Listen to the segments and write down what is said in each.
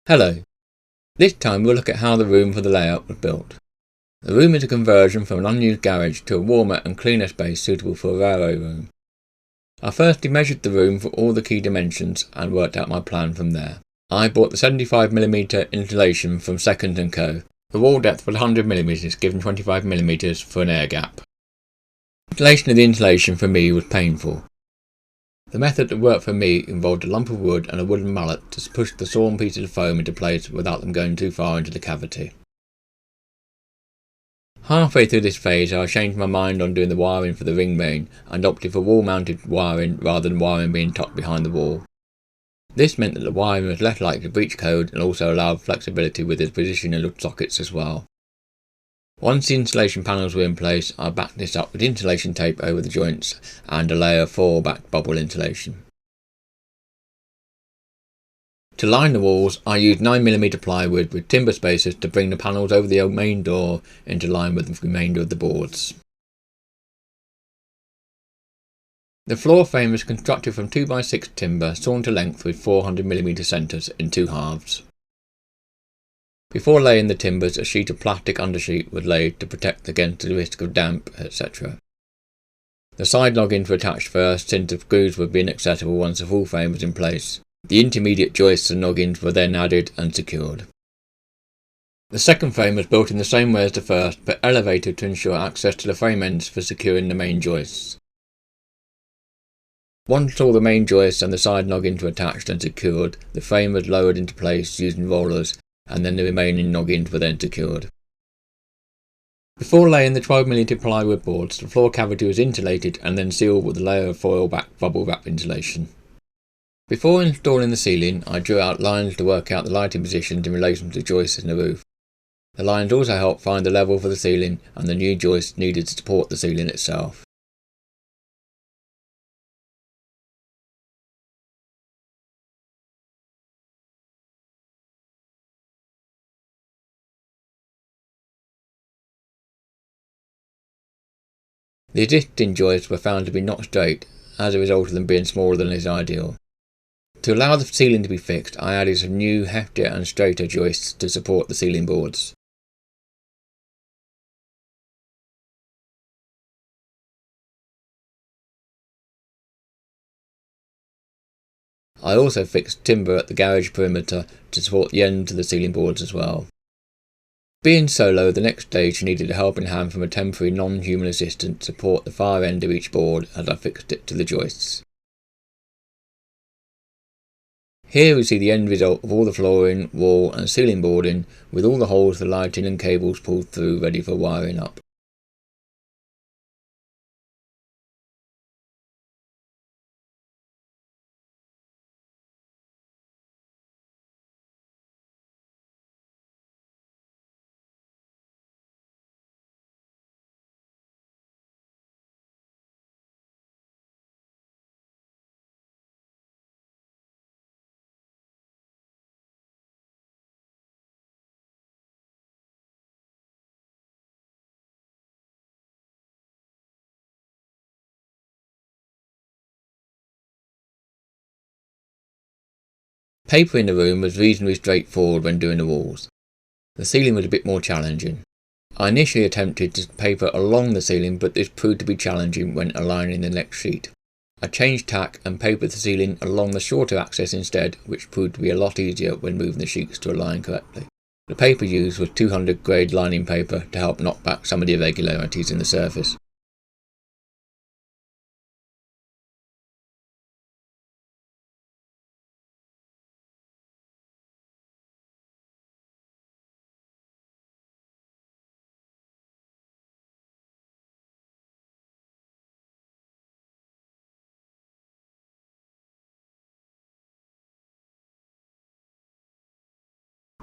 Hello. This time we'll look at how the room for the layout was built. The room is a conversion from an unused garage to a warmer and cleaner space suitable for a railway room. I firstly measured the room for all the key dimensions and worked out my plan from there. I bought the 75mm insulation from Second & Co. The wall depth was 100mm, given 25mm for an air gap. Installation of the insulation for me was painful. The method that worked for me involved a lump of wood and a wooden mallet to push the sawn pieces of foam into place without them going too far into the cavity. Halfway through this phase I changed my mind on doing the wiring for the ring main and opted for wall mounted wiring rather than wiring being tucked behind the wall. This meant that the wiring was less likely to breach code and also allowed flexibility with the positioning of sockets as well. Once the insulation panels were in place, I backed this up with insulation tape over the joints and a layer of foil-back bubble insulation. To line the walls, I used 9mm plywood with timber spacers to bring the panels over the main door into line with the remainder of the boards. The floor frame was constructed from 2x6 timber sawn to length with 400mm centres in two halves. Before laying the timbers, a sheet of plastic undersheet was laid to protect against the risk of damp, etc. The side noggins were attached first, since the screws would be inaccessible once the full frame was in place. The intermediate joists and noggins were then added and secured. The second frame was built in the same way as the first, but elevated to ensure access to the frame ends for securing the main joists. Once all the main joists and the side noggins were attached and secured, the frame was lowered into place using rollers, and then the remaining noggins were then secured. Before laying the 12mm plywood boards, the floor cavity was insulated and then sealed with a layer of foil-back bubble wrap insulation. Before installing the ceiling, I drew out lines to work out the lighting positions in relation to the joists in the roof. The lines also helped find the level for the ceiling and the new joists needed to support the ceiling itself. The existing joists were found to be not straight, as a result of them being smaller than is ideal. To allow the ceiling to be fixed, I added some new, heftier and straighter joists to support the ceiling boards. I also fixed timber at the garage perimeter to support the ends of the ceiling boards as well. Being solo, the next stage needed a helping hand from a temporary non-human assistant to support the far end of each board as I fixed it to the joists. Here we see the end result of all the flooring, wall and ceiling boarding, with all the holes for lighting and cables pulled through ready for wiring up. Paper in the room was reasonably straightforward when doing the walls. The ceiling was a bit more challenging. I initially attempted to paper along the ceiling, but this proved to be challenging when aligning the next sheet. I changed tack and papered the ceiling along the shorter axis instead, which proved to be a lot easier when moving the sheets to align correctly. The paper used was 200 grade lining paper to help knock back some of the irregularities in the surface.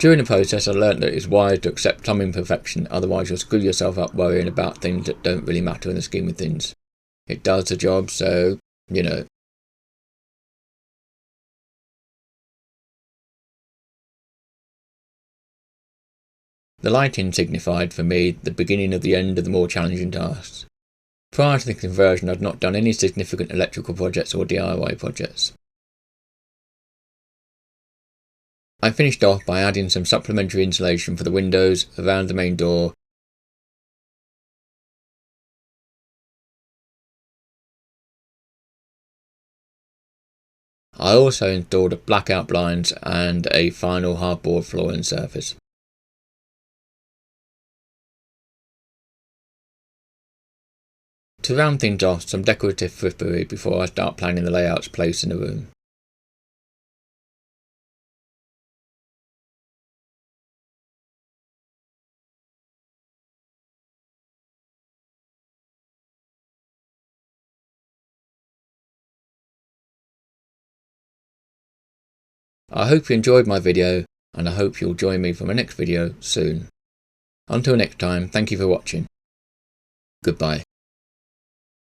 During the process I learnt that it's wise to accept some imperfection, otherwise you'll screw yourself up worrying about things that don't really matter in the scheme of things. It does the job, so, you know. The lighting signified for me the beginning of the end of the more challenging tasks. Prior to the conversion I'd not done any significant electrical projects or DIY projects. I finished off by adding some supplementary insulation for the windows around the main door. I also installed blackout blinds and a final hardboard flooring surface. To round things off, some decorative frippery before I start planning the layout's place in the room. I hope you enjoyed my video, and I hope you'll join me for my next video soon. Until next time, thank you for watching. Goodbye.